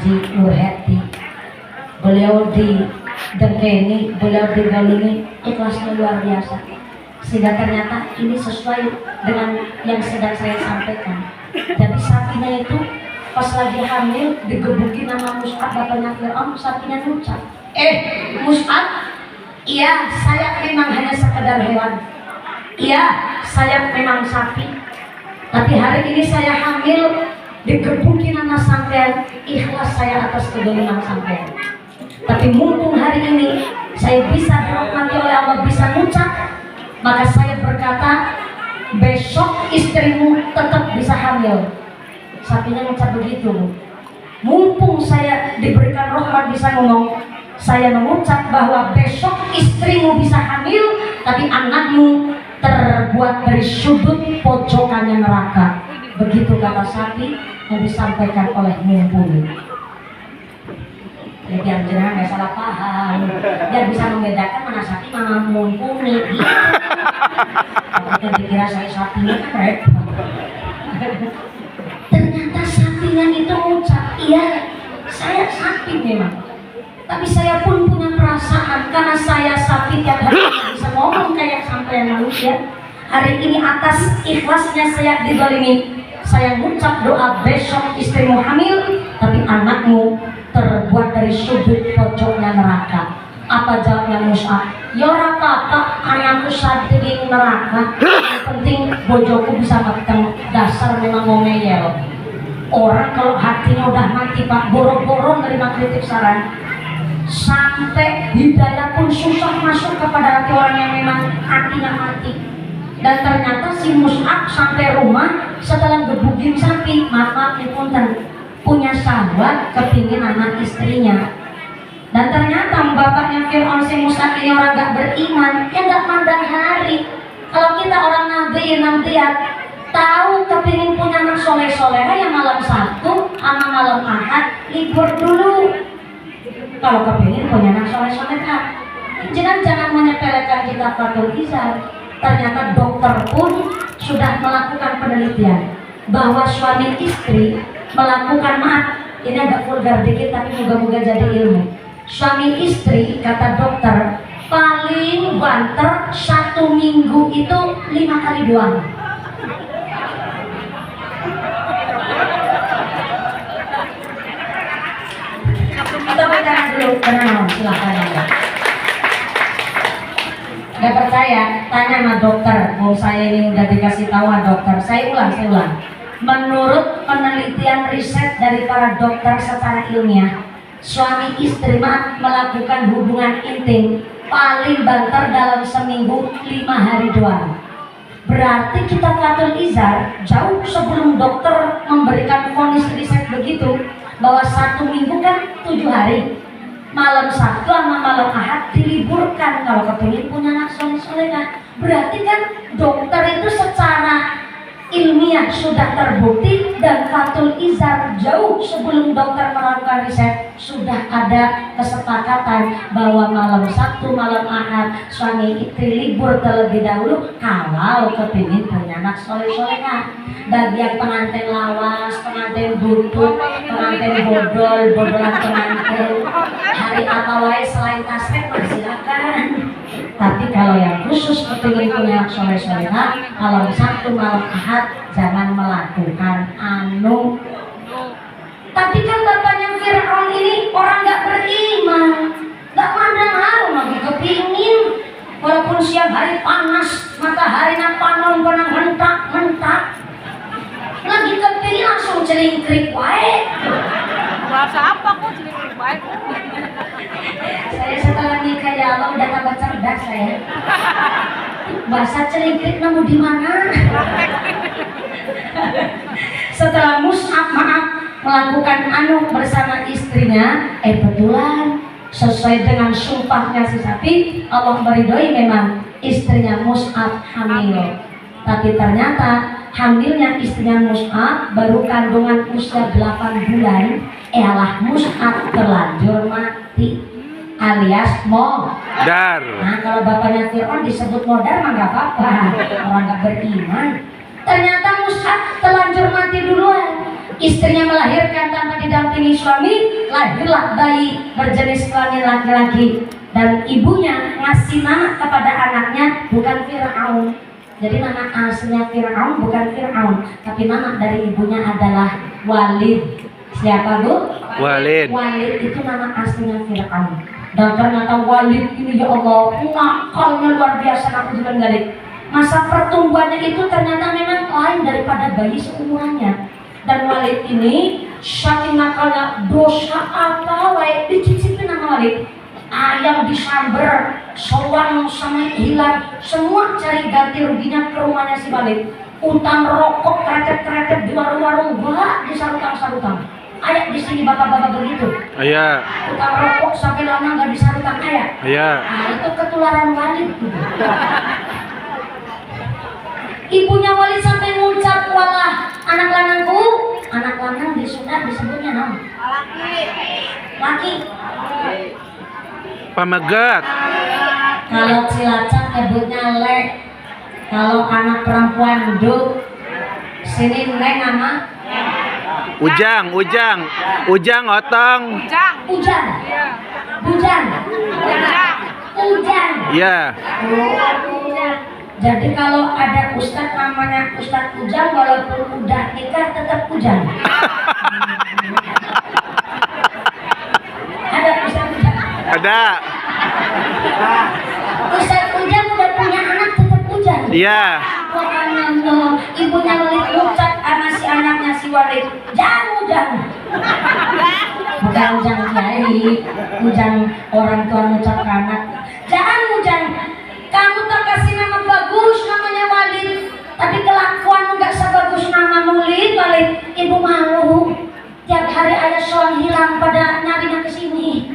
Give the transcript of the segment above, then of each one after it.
Haji Nurheti. Beliau didengkeni, beliau digalungi, ikhlasnya luar biasa. Sehingga ternyata ini sesuai dengan yang sedang saya sampaikan. Jadi sapinya itu pas lagi hamil digebukin nama Mus'ab, bapaknya Fir'aun, sapinya ngucap, Mus'ab, iya saya memang hanya sekedar hewan, iya saya memang sapi, tapi hari ini saya hamil, digebukin nama sampean, ikhlas saya atas kedoliman sampean. Tapi mumpung hari ini saya bisa dirahmati oleh Allah, bisa ngucap, maka saya berkata besok istrimu tetap bisa hamil. Sapinya ngucap begitu. Mumpung saya diberikan rahmat bisa ngomong, saya mengucap bahwa besok istrimu bisa hamil, tapi anakmu terbuat dari sudut pojokannya neraka. Begitu kata sapi yang disampaikan oleh Mumpuni. Ya, biar jangan nggak salah paham, biar bisa membedakan mana sapi mana Mumpuni. Kita dikira saya sapinya kan repot. Ternyata sapinya itu mengucap, iya saya sapi memang, tapi saya pun punya perasaan karena saya sapi tiap hari bisa ngomong kayak sampai manusia. Hari ini atas ikhlasnya saya dizalimi, saya mengucap doa besok istrimu hamil, tapi anakmu terbuat dari sudut pojoknya neraka. Apa jawabnya Mus'ab? Ya ora apa-apa, anakku saat di neraka. Yang penting bojoku bisa makan, dasar memang mau ngeyel. Orang kalau hatinya udah mati Pak, boro-boro nerima kritik saran, sampai hidayah pun susah masuk kepada hati orang yang memang hatinya mati. Dan ternyata si Mus'ab sampai rumah setelah gebukin sapi, maaf punten, punya sahabat kepingin anak istrinya. Dan ternyata bapaknya Fir'aun si Mus'ab ini orang gak beriman, ya gak pandang hari. Kalau kita orang nabiat tahu kepingin punya anak soleh-soleha yang malam Sabtu sama malam Ahad libur dulu. Kalau kepingin punya anak soleh-soleha, jangan menyepelekan kita Fatul Izar. Ternyata dokter pun sudah melakukan penelitian bahwa suami istri melakukan, maaf ini agak vulgar dikit tapi moga-moga jadi ilmu. Suami istri kata dokter paling banter 1 minggu itu 5 kali doang. Kita bicara dulu, tenang, silahkan Anda. Gak percaya, tanya sama dokter. Mau saya ini udah dikasih tahu sama dokter. Saya ulang. Menurut penelitian riset dari para dokter secara ilmiah, suami istri melakukan hubungan intim paling banter dalam seminggu 5 hari doang. Berarti kita Fatul Izar jauh sebelum dokter memberikan vonis riset begitu, bahwa 1 minggu kan 7 hari, malam Sabtu sama malam Ahad diliburkan kalau kepingin punya anak soleh-soleh. Berarti kan dokter itu secara ilmiah sudah terbukti, dan Fatul Izar jauh sebelum dokter melakukan riset sudah ada kesepakatan bahwa malam Sabtu, malam Ahad suami istri libur terlebih dahulu kalau kepingin punya anak soleh-soleha. Bagi yang pengantin lawas, pengantin butut, pengantin bodolan pengantin, hari apa wae selain tasbih silakan. Tapi kalau yang khusus kepingin punya anak soleh-soleha, malam Sabtu, malam Ahad jangan melakukan anu. Tapi kan bapaknya Fir'aun ini orang gak beriman, gak pandang harum lagi kepingin. Walaupun siang hari panas, mataharinya panon penang hentak, lagi kepingin langsung celingkrik wae. Bahasa apa kok celingkrik wae? Saya setelah nikah ya Allah udah tambah cerdas saya. Bahasa celingkrik nemu di mana? Setelah Mus'ab melakukan anu bersama istrinya, betulan sesuai dengan sumpahnya si sapi, Allah meridhoi memang istrinya Mus'ab hamil. Tapi ternyata hamilnya istrinya Mus'ab baru kandungan usia 8 bulan, alah Mus'ab terlanjur mati alias modar. Nah kalau bapaknya Fir'aun disebut modar mah gak apa-apa, orang gak beriman. Ternyata Mus'ab terlanjur mati duluan. istrinya melahirkan tanpa didampingi suami, lahirlah bayi berjenis kelamin laki-laki, dan ibunya ngasih nama kepada anaknya bukan Fir'aun. Jadi nama aslinya Fir'aun bukan Fir'aun, tapi nama dari ibunya adalah Walid. Siapa Bu? Walid. Walid itu nama aslinya Fir'aun. Dan ternyata Walid ini ya Allah, nakalnya luar biasa, aku juga ngalik. Masa pertumbuhannya itu ternyata memang lain daripada bayi seumurannya. Dan Walid ini saking nakalnya, dosa apa wae dicicipin sama Walid. Ayam disamber, sowan sama hilang, semua cari ganti ruginya ke rumahnya si Walid. Utang rokok kretek-kretek di warung-warung, di sarutang-sarutang. Ayah di sini bapak-bapak begitu. Iya. Utang rokok sampai lama nggak disarutang ayah. Iya. Nah itu ketularan Walid gitu. Ibunya Walid sampai ngucap, walah anak lanangku. Anak lanang di Sunda disebutnya nama laki. Pamegat. Kalau Cilacap nyebutnya lek. Kalau anak perempuan duk. Sini neng nama Ujang otong. Ujang. Bujang. Ujang. Iya. Ujang. Jadi kalau ada ustadz namanya Ustadz Ujang, walaupun udah nikah tetap Ujang. Ada Ustadz Ujang. Ada. Ustadz Ujang udah punya anak tetap Ujang. Iya. Ibunya Walid ngucap sama si anaknya si Walid, Ujang. Bukan Ujang kiai, Ujang orang tua ngucap ke anak, Ujang, kamu tak kasih nama bagus namanya Walid, tapi kelakuan nggak sebagus nama Walid. Ibu malu. Tiap hari ayah soal hilang pada nyarinya ke sini.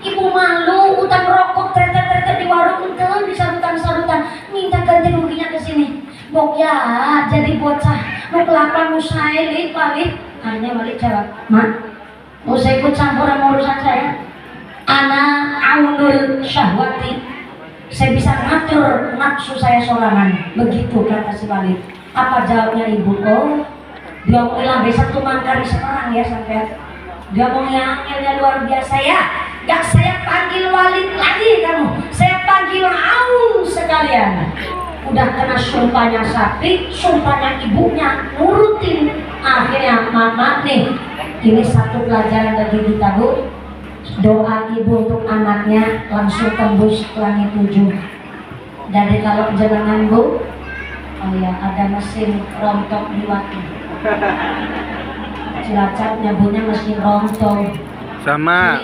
Ibu malu, utang rokok tretet di warung itu di sarutan minta ganti ruginya ke sini. Bok ya, jadi bocah mau kelakuan musaili Walid. Akhirnya Walid jawab, "Mak, mau saya ikut campur sama urusan saya? Ana aunul syahwati. Saya bisa ngatur nafsu saya sorangan." Begitu kata si Walid. Apa jawabnya ibu? Oh, dia mau hilang besok tuh mangkari sekarang ya sampai. Dia mau ngilangnya luar biasa ya. Gak saya panggil Walid lagi kamu. Saya panggil Aun sekalian. Udah kena sumpahnya sapi, sumpahnya ibunya nurutin. Akhirnya mama nih, ini satu pelajaran bagi kita Bu. Doa ibu untuk anaknya langsung tembus langit 7. Jadi kalau jenengan Bu, oh ya ada mesin rontok di waktu. Cilacap nyebutnya mesin rontok. Sama.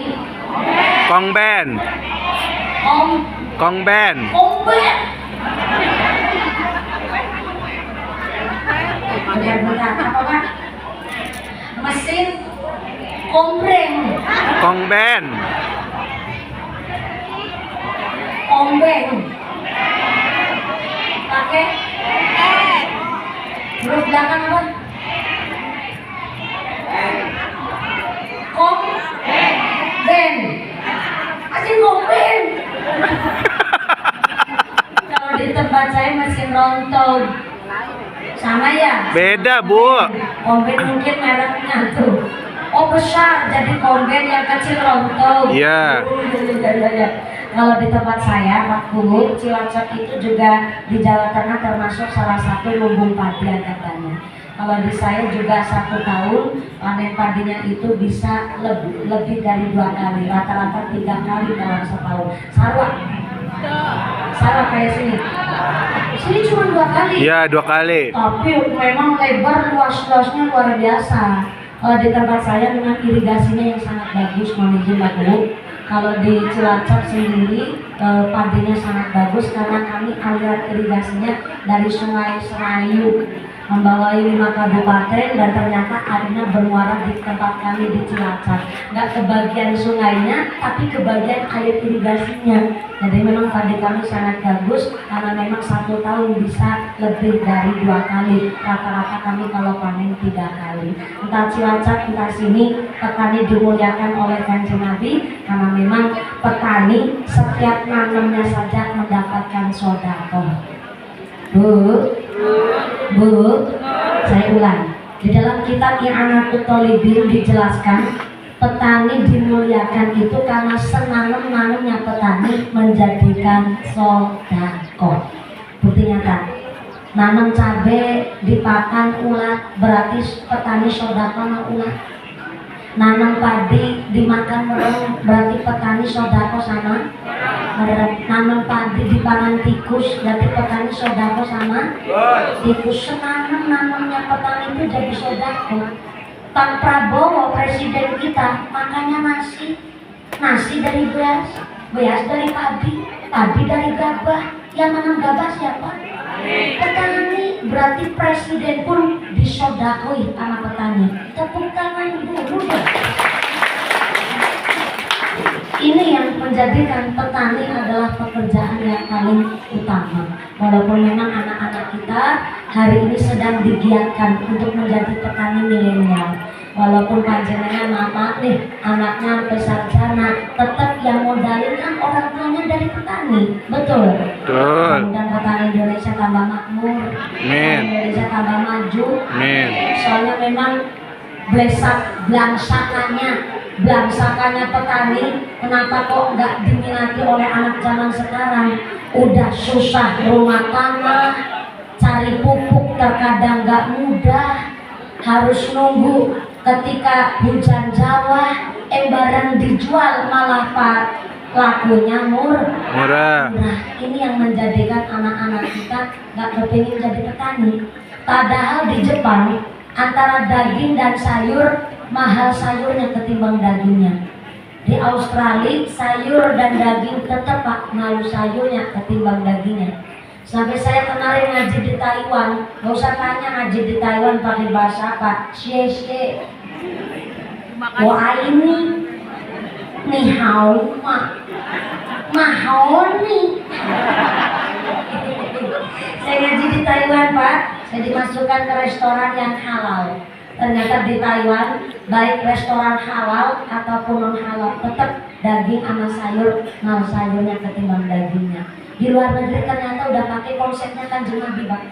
Kongben. Kongben. Bukan apa Pak? Mesin kombreng. Kongben. Pakai huruf belakang apa? Komben. Mesin komben. Kalau di tempat saya mesin rontok. Sama ya? Beda Bu. Komben mungkin mereknya tuh. Oh besar, jadi komben yang kecil rontok. Iya. Kalau di tempat saya, Pak Guru, Cilacap itu juga di Jawa Tengah termasuk salah satu lumbung padi katanya. Kalau di saya juga 1 tahun panen padinya itu bisa lebih dari 2 kali, rata-rata 3 kali dalam setahun. Salah kayak sini. Sini cuma 2 kali. Iya, 2 kali. Tapi memang lebar luas-luasnya luar biasa. Kalau di tempat saya dengan irigasinya yang sangat bagus, mohon izin Pak Bu. Kalau di Cilacap sendiri padinya sangat bagus karena kami aliran irigasinya dari Sungai Serayu membawahi 5 kabupaten dan ternyata airnya bermuara di tempat kami di Cilacap. Nggak kebagian sungainya, tapi kebagian air irigasinya. Jadi memang padi kami sangat bagus karena memang 1 tahun bisa lebih dari 2 kali. Rata-rata kami kalau panen 3 kali. Entah Cilacap, entah sini, petani dimuliakan oleh Kanjeng Nabi karena memang petani setiap nanamnya saja mendapatkan sedekah. Bu, saya ulang. Di dalam kitab I'anatul Thalibin dijelaskan petani dimuliakan itu karena senanam-nanamnya petani menjadikan sodako. Bukti nyata, nanam cabai dipakan ulat berarti petani sodako sama ulat. Nanam padi dimakan merung berarti petani sodako sama merung. Nanam padi dipakan tikus berarti petani sodako sama tikus. Senanam-nanamnya petani itu jadi sodako. Pak Prabowo presiden kita makanya nasi dari beras dari padi dari gabah. Yang menang gabah siapa? Petani. Berarti presiden pun disodakoi sama petani. Tepuk tangan dulu deh. Ini yang menjadikan petani adalah pekerjaan yang paling utama. Walaupun memang anak-anak kita hari ini sedang digiatkan untuk menjadi petani milenial. Walaupun panjenengan maaf nih anaknya sampai sarjana, tetap yang modalin kan orang tuanya dari petani, betul? Betul. Dan petani Indonesia tambah makmur, Amin. Indonesia tambah maju. Amin. Soalnya memang belangsakannya petani, kenapa kok nggak diminati oleh anak zaman sekarang? Udah susah rumah tangga, cari pupuk terkadang nggak mudah, harus nunggu ketika hujan Jawa, barang dijual malah lakunya Murah. Nah, ini yang menjadikan anak-anak kita nggak kepingin jadi petani. Padahal di Jepang antara daging dan sayur mahal sayurnya ketimbang dagingnya. Di Australia sayur dan daging tetap ngalu sayurnya ketimbang dagingnya. Sampai saya kemarin ngaji di Taiwan, gak usah tanya ngaji di Taiwan pakai bahasa apa, xie. Wah ini ni hao mahal nih. Saya ngaji di Taiwan Pak, saya dimasukkan ke restoran yang halal. Ternyata di Taiwan baik restoran halal ataupun non halal tetap daging sama sayur, mau sayurnya ketimbang dagingnya. Di luar negeri ternyata udah pakai konsepnya Kanjeng Nabi Pak,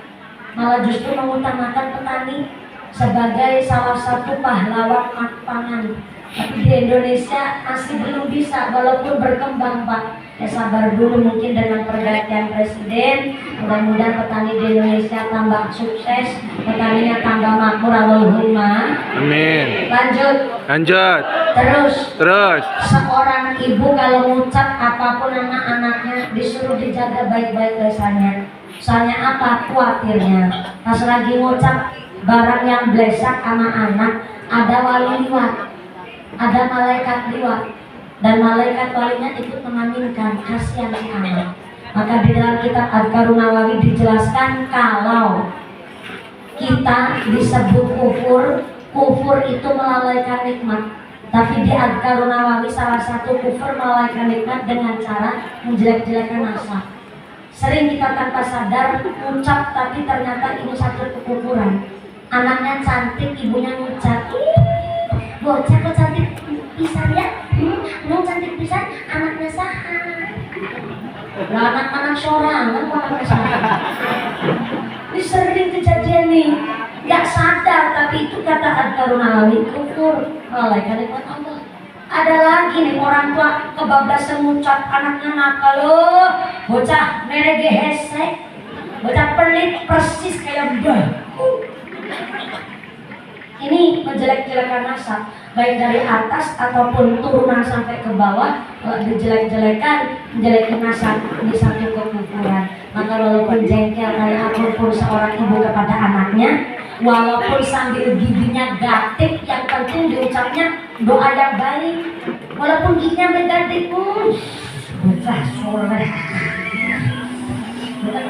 malah justru mengutamakan petani sebagai salah satu pahlawan pangan. Tapi di Indonesia masih belum bisa, walaupun berkembang Pak. Ya sabar dulu, mungkin dengan pergantian presiden, mudah-mudahan petani di Indonesia tambah sukses, petaninya tambah makmur, Allahumma Amin. Lanjut. Terus seorang ibu kalau ngucap apapun anak-anaknya disuruh dijaga baik-baik lisannya. Soalnya apa? Khawatirnya pas lagi ngucap barang yang blesak sama anak, ada wali liwat, ada malaikat liwat, dan malaikat walinya ikut mengaminkan, kasihan si anak. Maka di dalam kitab Adhkarun Nawawi dijelaskan kalau kita disebut kufur itu melalaikan nikmat. Tapi di Adhkarun Nawawi salah satu kufur melalaikan nikmat dengan cara menjelek-jelekan nasab. Sering kita tanpa sadar ucap tapi ternyata ini satu kekufuran. Anaknya cantik, ibunya ngucap, bocah kok cantik pisan ya, cantik pisan, anaknya saha. Lah anak-anak sorangan kok anaknya saha. Ini sering kejadian nih, nggak sadar tapi itu kata Adhkarun Nawawi kufur melalaikan nikmat Allah. Ada lagi nih orang tua kebablasan ngucap anaknya nakal loh, bocah merege hesek, bocah pelit persis kayak bangku. Ini menjelek-jelekan nasab, baik dari atas ataupun turunan sampai ke bawah. Kalau dijelek-jelekan, menjelekan nasab ini satu kekufuran. Maka walaupun jengkel kayak apapun seorang ibu kepada anaknya, walaupun sambil giginya gatik, yang penting diucapnya doa yang baik. Walaupun giginya menggatik pun, bukan soleh, bukan